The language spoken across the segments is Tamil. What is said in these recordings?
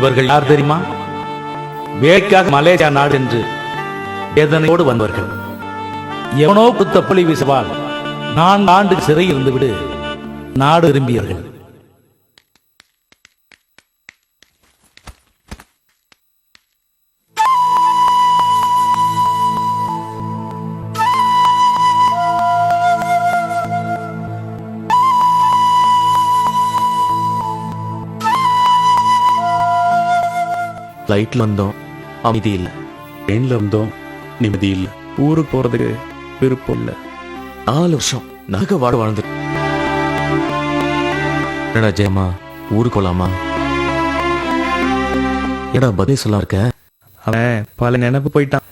இவர்கள் யார் தெரியுமா? வேலைக்காக மலேசியா நாடு என்று வேதனையோடு வந்தவர்கள். எவனோ புத்த புலி வீசுவால் 4 ஆண்டு சிறையில் இருந்துவிடு நாடு விரும்பியவர்கள். ஃப்ளைட்ல வந்தோம், அமைதி இல்லை. ட்ரெயின்ல வந்தோம், நிம்மதி இல்லை. ஊருக்கு போறதுக்கு விருப்பம் இல்லை. 4 வருஷம் நகை வாழ்ந்து என்னடா ஜெயமா, ஊருக்கு போலாமா? ஏடா பதில் சொல்ல இருக்க? அவன் பல நினைப்பு போயிட்டான்.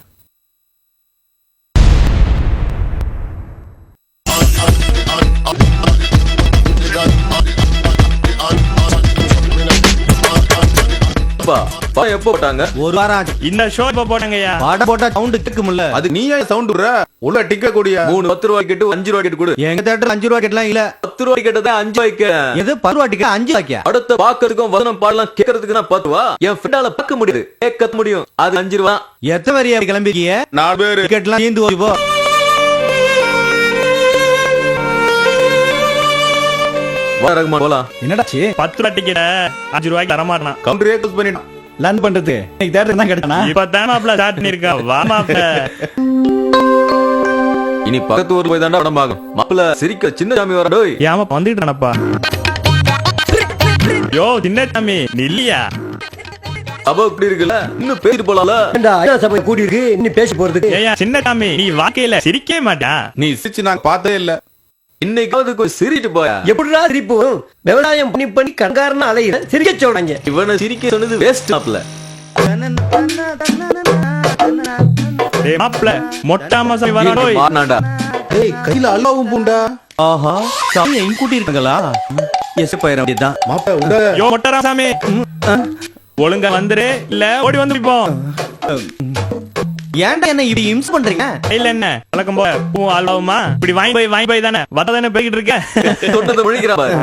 எப்போ போட்டாங்க? ஒரு வாரம் ஆச்சு. இந்த ஷோ இப்ப போட்டாங்கய்யா. பாட போட்டா சவுண்ட் கேட்கும்ல. அது நீ ஏன் சவுண்ட் விடுற? உள்ள டிக்கெட் கூடிய 3 10 ரூபாய் கேட்டு 5 ரூபாய் கேட்டு கொடு. எங்க தியேட்டர்ல 5 ரூபாய் கேட்டலாம் இல்ல. 10 ரூபாய் கேட்டதா 5 ரூபாய்க்கு. எது 10 ரூபாய் டிக்கெட் 5 ரூபாய்க்கா? அடுத்த பாக்கிறதுக்கும் வசனம் பாடலாம் கேட்கறதுக்கு நான் 10 ரூபா. என் ஃப்ரெண்டால பார்க்க முடியுது, கேட்க முடியும். அது 5 ரூபா. எத்தனை வரையா கிளம்பிக்கீங்க? 4 பேர். டிக்கெட்லாம் தீந்து போய் போ. வா ரகுமான் போலாம். என்னடாச்சு? 10 ரூபாய் டிக்கெட் 5 ரூபாய்க்கு தர மாட்டான். கவுண்டரே க்ளோஸ் பண்ணிட்டான். லேண்ட் பண்றது இன்னைக்கு தியேட்டர் தான் கேட்டானா? இப்ப தான் மாப்ள ஸ்டார்ட் பண்ணிருக்கா. வா மாப்ள. இனி பக்கத்து ஊருக்கு போய் தாண்டா படம் பார்க்கணும். மாப்ள சிரிக்க சின்ன சாமி வர. டேய் ஏமா வந்துட்டனப்பா. யோ சின்ன சாமி நில்லியா. அப்ப இப்படி இருக்குல்ல, இன்னும் பேசிட்டு போலாம்ல. இந்த ஐயா சபை கூடி இருக்கு, இன்னும் பேசி போறதுக்கு. ஏயா சின்ன சாமி, நீ வாக்கையில சிரிக்கவே மாட்டா. நீ சிரிச்சு நான் பார்த்ததே இல்ல. இன்னைக்காவது கொஞ்சம் சிரிட்டு போயா. எப்படிடா சிரிப்பு வரும்? விவசாயம் பண்ணி கண்காரன அலையில சிரிக்க சொல்றாங்க. இவனை சிரிக்க சொன்னது வேஸ்ட் மாப்ள. டேய் மாப்ள, மொட்டாம சாமி வரடோய். மாறனாடா. டேய் கையில அல்லாவும் பூண்டா. ஆஹா, சாமி இங்க கூட்டி இருக்காங்களா? எஸ் பையன் அப்படிதான். மாப்ப உட. யோ மொட்டரா சாமி, ஒழுங்கா வந்துரு இல்ல ஓடி வந்து நிப்போம். ஏன்டா என்ன இப்படி இம்ஸ் பண்றீங்க? இல்ல என்ன வழக்கம் போல பூ அல்வாவுமா இப்படி வாங்கி போய் தானே வததானே போய்கிட்டு இருக்க. தொட்டத முழிக்கிறா பாரு.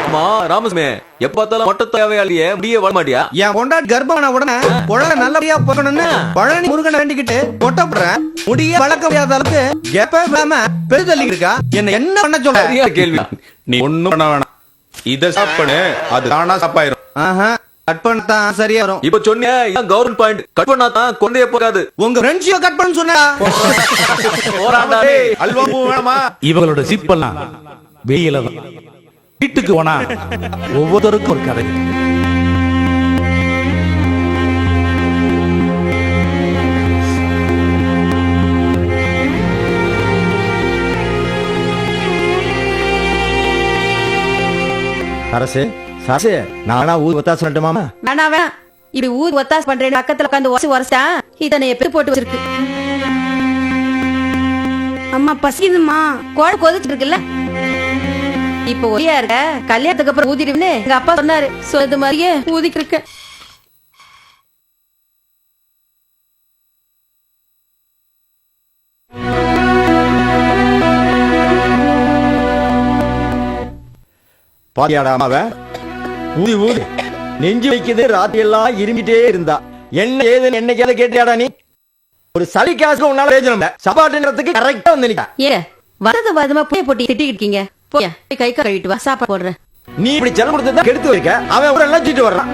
அம்மா ராமசாமி, எப்ப பார்த்தாலும் மொட்டை தேவையாளியே முடியே வர மாட்டியா? என் கொண்டாடி கர்ப்பமான உடனே குழந்தை நல்லபடியா போகணும்னு பழனி முருகனை வேண்டிக்கிட்டு மொட்டை போடுறேன். முடிய வளர்க்க முடியாத அளவுக்கு எப்ப இல்லாம பெருதள்ளி இருக்கா. என்ன பண்ண சொல்ற? சரியா கேள்வி. நீ ஒண்ணும் பண்ண வேணாம். இத சாப்பிடு, அது தானா சாப்பாயிரும். ஆஹா, கட் பண்ணத்தான் சரியா வரும். இப்ப சொன்னியா இதான் கவர்மெண்ட் பாயிண்ட். கட் பண்ணாதான் கொண்டே போகாது. உங்க ஃப்ரெண்ட்ஸையும் கட் பண்ண சொன்னா போறான்டா டேய். அல்வா பூ வேணுமா? இவங்களோட சிப்பெல்லாம் வெயில தான். வீட்டுக்கு போனா ஒவ்வொருத்தருக்கும் ஒரு கதை. அரசு சாசு நானா ஊர் ஒத்தாசு சொல்லட்டுமாமா? வேணாம் வேணாம். இப்படி ஊர் ஒத்தாசு பண்றேன்னு பக்கத்துல உட்காந்து உரசா இதனை எப்படி போட்டு வச்சிருக்கு. அம்மா பசிக்குதுமா. கோழ கொதிச்சு இருக்குல்ல. இப்ப ஒரே இருக்க கல்யாணத்துக்கு அப்புறம் ஊதிடுன்னு எங்க அப்பா சொன்னாரு. சொன்னது மாதிரியே ஊதிக்கு இருக்க. பாத்தியாடா அம்மாவ? ஊதி ஊதி நெஞ்சு வைக்குது. ராத்திரி எல்லாம் இருமிட்டே இருந்தா என்ன ஏதுன்னு என்னைக்காவது கேட்டியாடா நீ? ஒரு சளி காசுக்கு உன்னால பிரயோஜனம் இல்ல. சாப்பாட்டு நேரத்துக்கு கரெக்டா வந்து நிக்கா. ஏ வரது வாதமா போய் போட்டி திட்டிக்கிட்டு இருக்கீங்க. போய் கை கழுவிட்டு வா, சாப்பாடு போடுறேன். நீ இப்படி செல்ல கொடுத்து கெடுத்து வைக்க அவன் ஒரு எல்லாம் சீட்டு வர்றான்.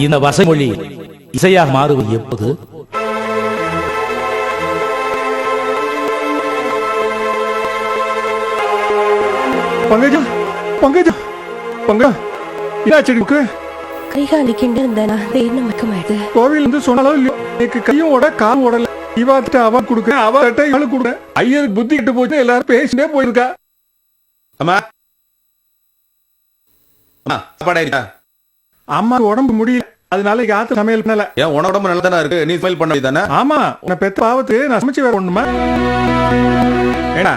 இந்த வசமொழி இசையாக மாறுவது எப்போது? பங்கஜம் பங்கஜம் பங்கஜம் என்னாச்சு? கைகாலிக்கிண்டு இருந்தேனா என்ன மக்கமாயிடுது. கோவில் இருந்து சொன்னாலும் இல்லையோ எனக்கு கையும் ஓட காலும் ஓடல. இவாத்திட்ட அவ கொடுக்க, அவர்கிட்ட இவளுக்கு கொடுக்க. ஐயருக்கு புத்தி கிட்டு போச்சு. எல்லாரும் பேசிட்டே போயிருக்கா. அம்மா சாப்பாடு அம்மா உடம்பு முடியல, அதனால யாத்து சமையல் பண்ணல. ஏன் உன உடம்பு நல்லா தானே இருக்கு, நீ சமையல் பண்ண தானே? ஆமா, உன்னை பெத்த பாவத்து நான் சமைச்சு வேற ஒண்ணுமா? ஏடா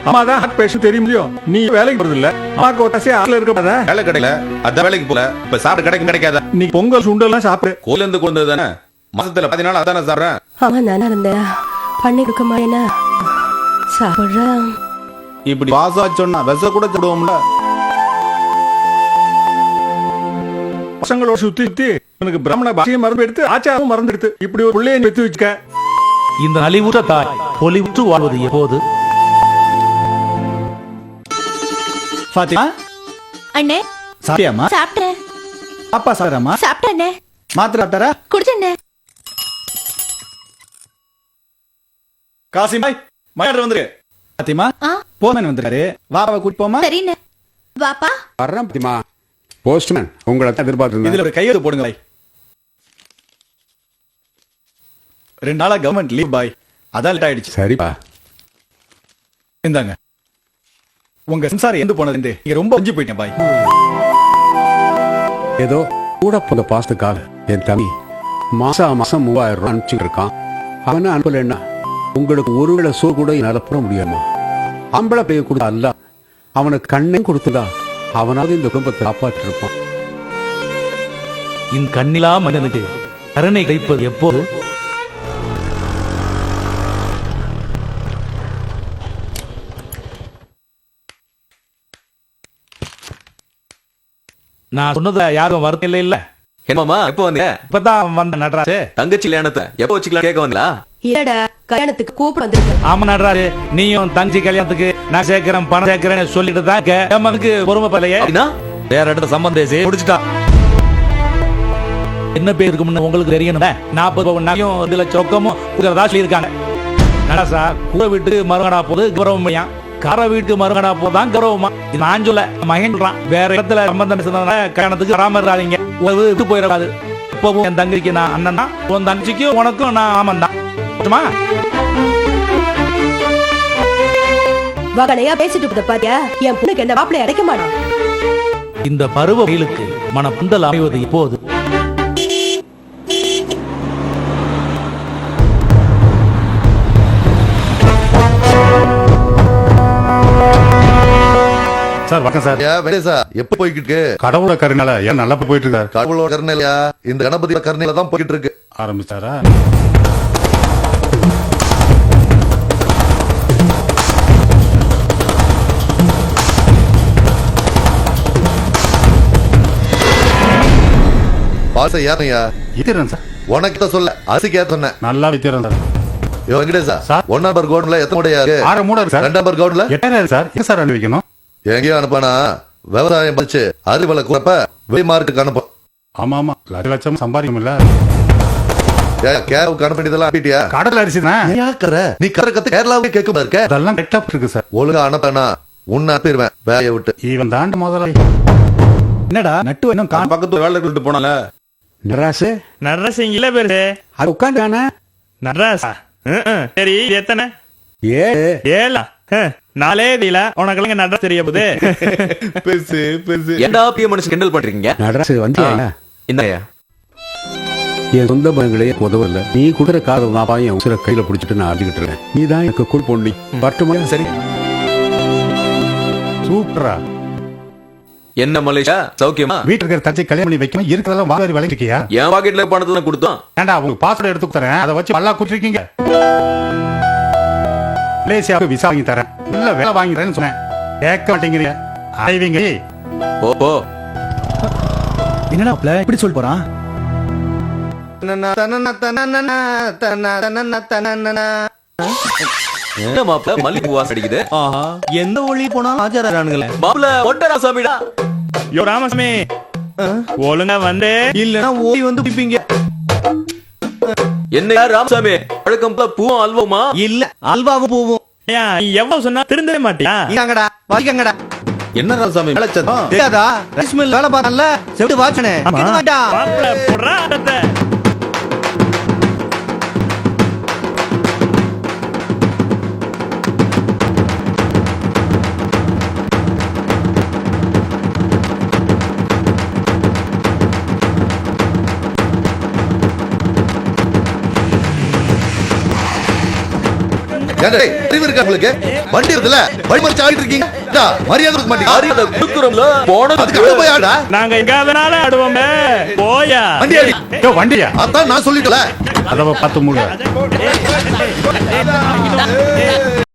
அம்மா தான் ஹார்ட் பேஷண்ட் தெரியும் இல்லையோ? நீ வேலைக்கு போறது இல்ல. அம்மாக்கு ஒரு தசை ஆளு இருக்க கூடாதா? வேலை கிடைக்கல, அதான் வேலைக்கு போல. இப்ப சாப்பிட கிடைக்காதா? நீ பொங்கல் சுண்டெல்லாம் சாப்பிடு. கோயில இருந்து கொண்டு தானே மாசத்துல 10 நாள் அதானே சாப்பிடுறேன். ஆமா நானா இருந்தேன். பண்ணி கொடுக்க மாட்டேனா சாப்பிடுறேன். இப்படி பாசா சொன்னா வெச கூட சாப்பிடுவோம்ல. பசங்களோட சுத்தி சுத்தி உனக்கு பிராமண பாஷையும் மறந்து எடுத்து ஆச்சாரமும் மறந்து எடுத்து இப்படி ஒரு பிள்ளைய பெத்து வச்சுக்க. இந்த நலிவுற்ற தாய் பொலிவுற்று வாழ்வது எப்போது? பாத்திமா அண்ணே சாப்பிட்டியாமா? சாப்பிட்டேன். அப்பா சாப்பிட்றாமா? சாப்பிட்டேண்ணே. மாத்திரை சாப்பிட்டாரா? குடிச்சண்ணே. காசிம் பாய் மயாடு வந்துரு. பாத்திமா போமன் வந்துருக்காரு, வாப்பாவை கூட்டி போமா. சரிண்ணே. வாப்பா வர்றேன் பாத்திமா. போஸ்ட்மேன் உங்களை தான் எதிர்பார்த்து இதுல ஒரு கையெழுத்து போடுங்க பாய். 2 நாளா கவர்மெண்ட் லீவ் பாய், அதான் லேட் ஆயிடுச்சு. சரிப்பா. இந்தாங்க உங்க சம்சாரம் எந்து போனது நீங்க ரொம்ப அஞ்சு போயிட்டேன் பாய். ஏதோ கூட போங்க பாசத்துக்காக என் தம்பி மாசம் 3000 ரூபாய் அனுப்பிச்சுட்டு இருக்கான். அவனை அனுப்பலன்னா உங்களுக்கு ஒரு வேளை சோறு கூட என்னால போட முடியாமா? ஆம்பளை பைய கொடுத்தா அல்ல, அவனுக்கு கண்ணையும் கொடுத்ததா அவனாவது இந்த குடும்பத்தை காப்பாற்றி இருப்பான். இந்த கண்ணிலா மனிதனுக்கு கருணை கிடைப்பது எப்போது? நான் சொன்னதுல யாரும் வருத்தம் இல்லை இல்ல? என்னமாமா எப்போ வந்தீங்க? இப்பதான் வந்த நடராஜு. தங்கச்சி கல்யாணத்தை எப்போ வச்சுக்கலாம் கேட்க வந்தீங்களா? இல்லடா, கல்யாணத்துக்கு கூப்பிட வந்திருக்கேன். ஆமா நடராஜு, நீயும் தங்கச்சி கல்யாணத்துக்கு நான் சேர்க்கிறேன் பணம் சேர்க்கிறேன்னு சொல்லிட்டு தான் எமனுக்கு பொறுமை பலையே. அப்படின்னா வேற இடத்துல சம்பந்தம் பேசி முடிச்சுட்டா. என்ன பேர் இருக்கும்னு உங்களுக்கு தெரியணும். 40 பவுன் நகையும் 2 லட்சம் ரொக்கமும் கொடுக்கறதா சொல்லியிருக்காங்க. நடராசா, கூரை வீட்டுக்கு மருகடா போது கௌரவம் பையன், கார வீட்டுக்கு மருகடா போதான் கௌரவமா. இது நான் சொல்ல மகேன்றான். வேற இடத்துல சம்பந்தம் பேசுறதுனால கல்யாணத்துக்கு வராம இருக்காதீங்க, உறவு விட்டு போயிடாது. இப்பவும் என் தங்கச்சிக்கு நான் அண்ணன் தான், உன் தங்கச்சிக்கும் உனக்கும் நான் ஆமன் தான். வகனையா பேசிட்டு இருந்த பாத்தியா, என் பொண்ணுக்கு என்ன மாப்பிள்ளை அடைக்க மாட்டான். இந்த பருவ வெயிலுக்கு மனப்பந்தல் அமைவது இப்போது? சார் வணக்கம் சார். வெடேசா எப்ப போய்கிட்டு இருக்கு? கடவுள கருணால ஏன் நல்லா போயிட்டு இருக்காரு? கடவுளோட கருணையிலயா? இந்த கணபதி கருணையில தான் போயிட்டு இருக்கு. ஆரம்பிச்சாரா? பாச யாரையா வித்திரன் சார். உனக்கு தான் சொல்ல அரிசிக்கு ஏத்த சொன்னேன். நல்லா வித்திரன் சார். யோ வெங்கடேசா சார். 1 நம்பர் கவுன்ல எத்தனை மூடையா இருக்கு? 6 மூடை இருக்கு சார். 2 நம்பர் கவுன்ல 8000 சார். எங்க சார் அனுப்பி வைக்கணும்? எங்கேயும் அனுப்பானா விவசாயம் படிச்சு அறிவலை கூறப்ப வெளி மார்க்கெட்டுக்கு அனுப்பும். ஆமா ஆமா, லட்சம் சம்பாதிக்கும் இல்ல. கேரளாவுக்கு அனுப்ப வேண்டியதெல்லாம் அனுப்பிட்டியா? கடல் அரிசி தான். நீ கரை கத்து கேரளாவுக்கு கேட்க இருக்க. அதெல்லாம் கரெக்டா இருக்கு சார். ஒழுங்கா அனுப்பனா உன்னை அனுப்பிடுவேன் வேலையை விட்டு. இவன் தாண்ட முதலாளி. என்னடா நட்டு இன்னும் காண. பக்கத்து வேலை விட்டு போனால நடராசு நடராசு இல்ல பேரு அது உட்காந்துக்கான நடராசா. சரி இது எத்தனை? 7. 7 4 தெரியல உனக்கு நடராசு தெரிய போகுது. பெருசு பெருசு. ஏன்டா பிய மனுஷன் கிண்டல் பண்றீங்க? நடராசு வந்தியா? இந்தாயா. என் சொந்த பங்களே உதவல. நீ குடுற காதல் நான் பாய் உசுர கையில பிடிச்சிட்டு நான் அடிக்கிட்டு இருக்கேன். நீ தான் எனக்கு கூல் பொண்ணி பட்டுமா? சரி. சூப்பரா. என்ன மலேஷா சௌக்கியமா? வீட்டுல இருக்கிற தச்சை கல்யாணம் பண்ணி வைக்கணும், இருக்கிறதெல்லாம் வாரி வளைக்கிட்டியா? என் பாக்கெட்ல பணத்தை தான் கொடுத்தோம். ஏண்டா உங்களுக்கு பாஸ்வேர்டு எடுத்து தரேன், அதை வச்சு பல்லா குத்திருக்கீங்க. மலேசியாவுக்கு விசா வாங்கி தரேன், இல்ல வேலை வாங்கி தரேன்னு சொன்னேன், கேட்க மாட்டேங்கிறீங்க. ஆய்வீங்க. ஓ போ. என்னடா இப்படி சொல்ல போறான்? என்ன மாப்ள மல்லிகை வாசம் அடிக்குது? ஆஹா, எந்த ஒளி போனாலும் ஆச்சாரானுங்களே. மாப்ள ஒட்டராசாமிடா. யோ ராமசாமி, ஒழுங்கா வந்து இல்லனா ஓடி வந்து பிடிப்பீங்க. என்ன யார் ராமசாமி? வழக்கம் போல பூவும் அல்வமா? இல்ல அல்வாவும் பூவும். ஏன் நீ எவ்வளவு சொன்னா திருந்தவே மாட்டியா? இங்கடா வாங்கிக்கங்கடா. என்ன ராமசாமி வேலை சத்தம்? தெரியாதா? ரைஸ் மில் வேலை பார்த்தல செவிடு வாச்சனே. மாப்ள போடுறா அடத்தை. அறிவு இருக்கா உங்களுக்கு? வண்டி இருக்குல்ல, வழிமறிச்சு ஆடிட்டு இருக்கீங்க. மரியாதை கொடுக்க மாட்டீங்க. மரியாதை கொடுக்குறோம்ல, போனதுக்கு போய் ஆடா. நாங்க எங்காவதுனால ஆடுவோமே. போயா வண்டி ஆடி. வண்டியா? அதான் நான் சொல்லிட்டல. அதை 10 மூட.